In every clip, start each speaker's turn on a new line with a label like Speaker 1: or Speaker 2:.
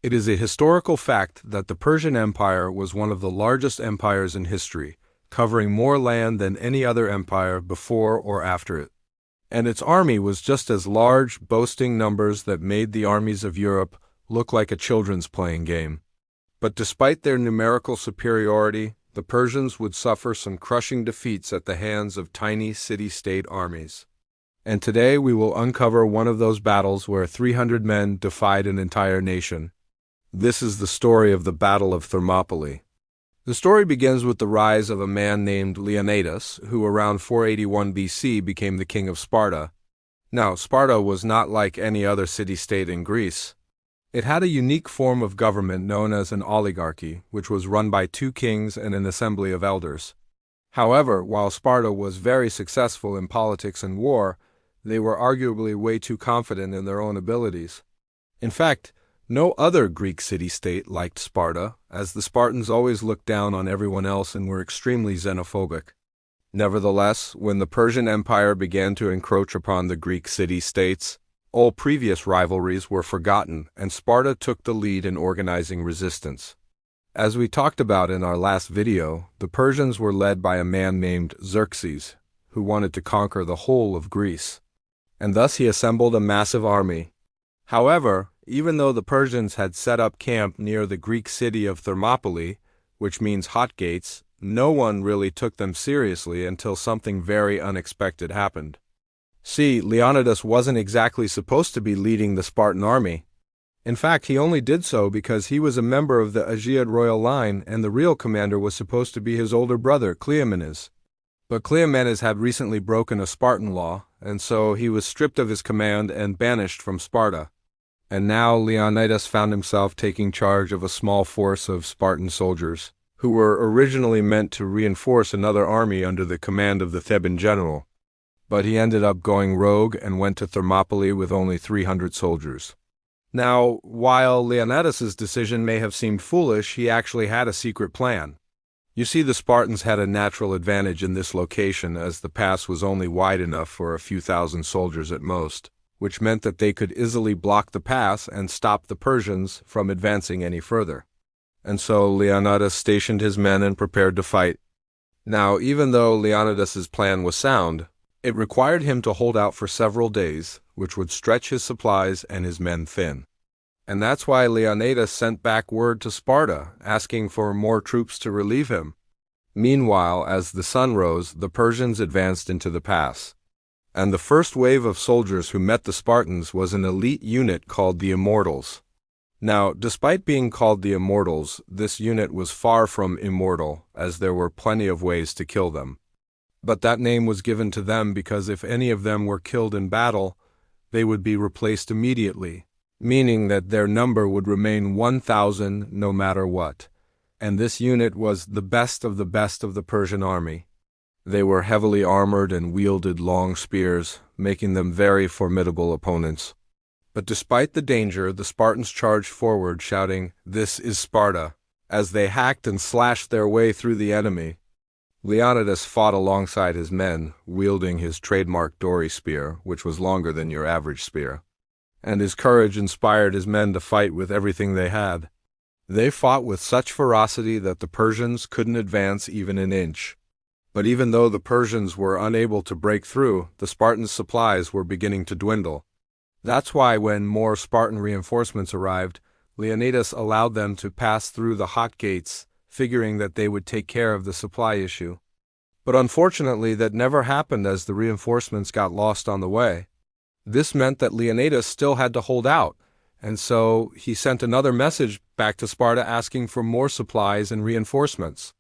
Speaker 1: It is a historical fact that the Persian Empire was one of the largest empires in history, covering more land than any other empire before or after it. And its army was just as large, boasting numbers that made the armies of Europe look like a children's playing game. But despite their numerical superiority, the Persians would suffer some crushing defeats at the hands of tiny city-state armies. And today we will uncover one of those battles where 300 men defied an entire nation. This is the story of the Battle of Thermopylae. The story begins with the rise of a man named Leonidas, who around 481 BC became the king of Sparta. Now, Sparta was not like any other city-state in Greece. It had a unique form of government known as an oligarchy, which was run by two kings and an assembly of elders. However, while Sparta was very successful in politics and war, they were arguably way too confident in their own abilities. In fact, no other Greek city-state liked Sparta, as the Spartans always looked down on everyone else and were extremely xenophobic. Nevertheless, when the Persian Empire began to encroach upon the Greek city-states, all previous rivalries were forgotten, and Sparta took the lead in organizing resistance. As we talked about in our last video, the Persians were led by a man named Xerxes, who wanted to conquer the whole of Greece. And thus he assembled a massive army. However, even though the Persians had set up camp near the Greek city of Thermopylae, which means hot gates, no one really took them seriously until something very unexpected happened. See, Leonidas wasn't exactly supposed to be leading the Spartan army. In fact, he only did so because he was a member of the Aegeid royal line, and the real commander was supposed to be his older brother, Cleomenes. But Cleomenes had recently broken a Spartan law, and so he was stripped of his command and banished from Sparta. And now Leonidas found himself taking charge of a small force of Spartan soldiers, who were originally meant to reinforce another army under the command of the Theban general. But he ended up going rogue and went to Thermopylae with only 300 soldiers. Now, while Leonidas's decision may have seemed foolish, he actually had a secret plan. You see, the Spartans had a natural advantage in this location, as the pass was only wide enough for a few thousand soldiers at most, which meant that they could easily block the pass and stop the Persians from advancing any further. And so Leonidas stationed his men and prepared to fight. Now, even though Leonidas's plan was sound, it required him to hold out for several days, which would stretch his supplies and his men thin. And that's why Leonidas sent back word to Sparta, asking for more troops to relieve him. Meanwhile, as the sun rose, the Persians advanced into the pass. And the first wave of soldiers who met the Spartans was an elite unit called the Immortals. Now, despite being called the Immortals, this unit was far from immortal, as there were plenty of ways to kill them. But that name was given to them because if any of them were killed in battle, they would be replaced immediately, meaning that their number would remain 1,000 no matter what. And this unit was the best of the Persian army. They were heavily armored and wielded long spears, making them very formidable opponents. But despite the danger, the Spartans charged forward, shouting, "This is Sparta," as they hacked and slashed their way through the enemy. Leonidas fought alongside his men, wielding his trademark dory spear, which was longer than your average spear. And his courage inspired his men to fight with everything they had. They fought with such ferocity that the Persians couldn't advance even an inch. But even though the Persians were unable to break through, the Spartans' supplies were beginning to dwindle. That's why when more Spartan reinforcements arrived, Leonidas allowed them to pass through the hot gates, figuring that they would take care of the supply issue. But unfortunately, that never happened as the reinforcements got lost on the way. This meant that Leonidas still had to hold out, and so he sent another message back to Sparta asking for more supplies and reinforcements.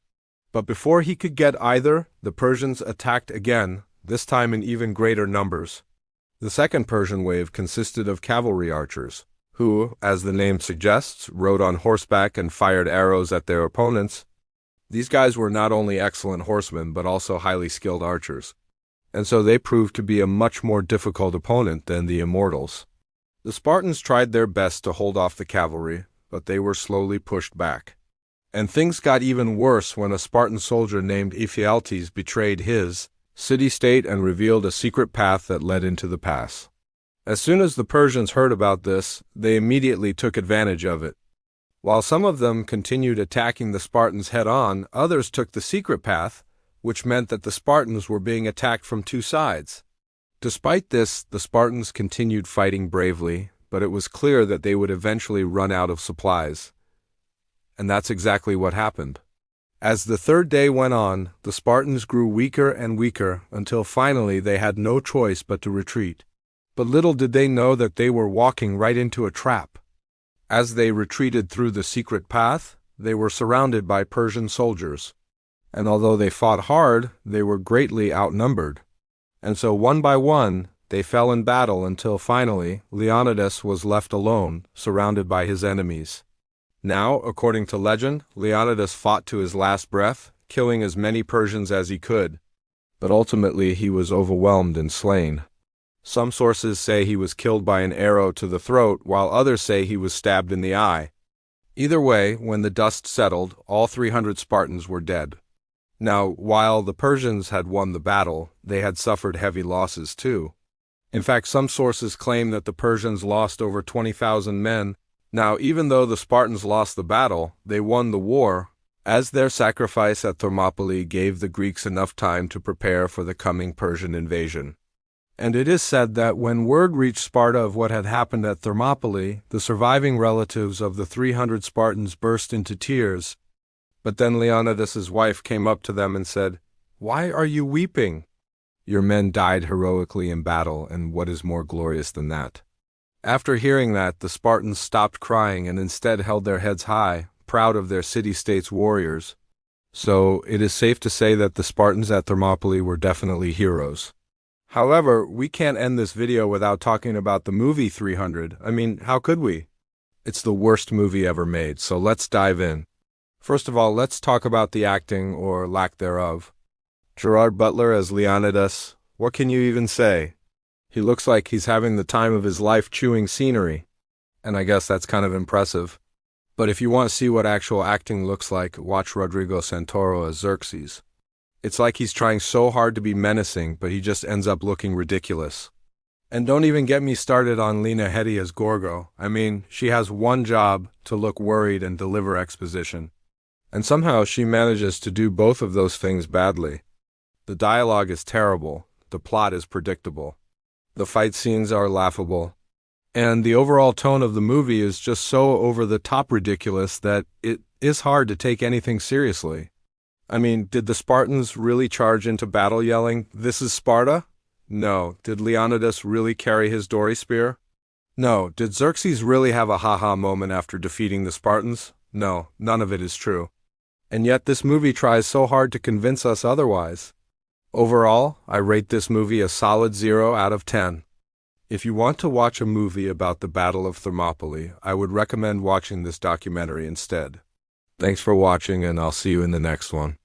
Speaker 1: But before he could get either, the Persians attacked again, this time in even greater numbers. The second Persian wave consisted of cavalry archers, who, as the name suggests, rode on horseback and fired arrows at their opponents. These guys were not only excellent horsemen, but also highly skilled archers. And so they proved to be a much more difficult opponent than the Immortals. The Spartans tried their best to hold off the cavalry, but they were slowly pushed back. And things got even worse when a Spartan soldier named Ephialtes betrayed his city-state and revealed a secret path that led into the pass. As soon as the Persians heard about this, they immediately took advantage of it. While some of them continued attacking the Spartans head-on, others took the secret path, which meant that the Spartans were being attacked from two sides. Despite this, the Spartans continued fighting bravely, but it was clear that they would eventually run out of supplies. And that's exactly what happened. As the third day went on, the Spartans grew weaker and weaker until finally they had no choice but to retreat. But little did they know that they were walking right into a trap. As they retreated through the secret path, they were surrounded by Persian soldiers. And although they fought hard, they were greatly outnumbered. And so one by one, they fell in battle until finally Leonidas was left alone, surrounded by his enemies. Now, according to legend, Leonidas fought to his last breath, killing as many Persians as he could. But ultimately he was overwhelmed and slain. Some sources say he was killed by an arrow to the throat, while others say he was stabbed in the eye. Either way, when the dust settled, all 300 Spartans were dead. Now, while the Persians had won the battle, they had suffered heavy losses too. In fact, some sources claim that the Persians lost over 20,000 men. Now, even though the Spartans lost the battle, they won the war, as their sacrifice at Thermopylae gave the Greeks enough time to prepare for the coming Persian invasion. And it is said that when word reached Sparta of what had happened at Thermopylae, the surviving relatives of the 300 Spartans burst into tears. But then Leonidas's wife came up to them and said, "Why are you weeping? Your men died heroically in battle, and what is more glorious than that?" After hearing that, the Spartans stopped crying and instead held their heads high, proud of their city-state's warriors. So it is safe to say that the Spartans at Thermopylae were definitely heroes. However, we can't end this video without talking about the movie 300. I mean, how could we? It's the worst movie ever made, so let's dive in. First of all, let's talk about the acting, or lack thereof. Gerard Butler as Leonidas, what can you even say? He looks like he's having the time of his life chewing scenery, and I guess that's kind of impressive. But if you want to see what actual acting looks like, watch Rodrigo Santoro as Xerxes. It's like he's trying so hard to be menacing, but he just ends up looking ridiculous. And don't even get me started on Lena Headey as Gorgo. I mean, she has one job, to look worried and deliver exposition. And somehow she manages to do both of those things badly. The dialogue is terrible, the plot is predictable, the fight scenes are laughable, and the overall tone of the movie is just so over-the-top ridiculous that it is hard to take anything seriously. I mean, did the Spartans really charge into battle yelling, "This is Sparta"? No. Did Leonidas really carry his dory spear? No. Did Xerxes really have a ha-ha moment after defeating the Spartans? No, none of it is true. And yet this movie tries so hard to convince us otherwise. Overall, I rate this movie a solid 0 out of 10. If you want to watch a movie about the Battle of Thermopylae, I would recommend watching this documentary instead. Thanks for watching, and I'll see you in the next one.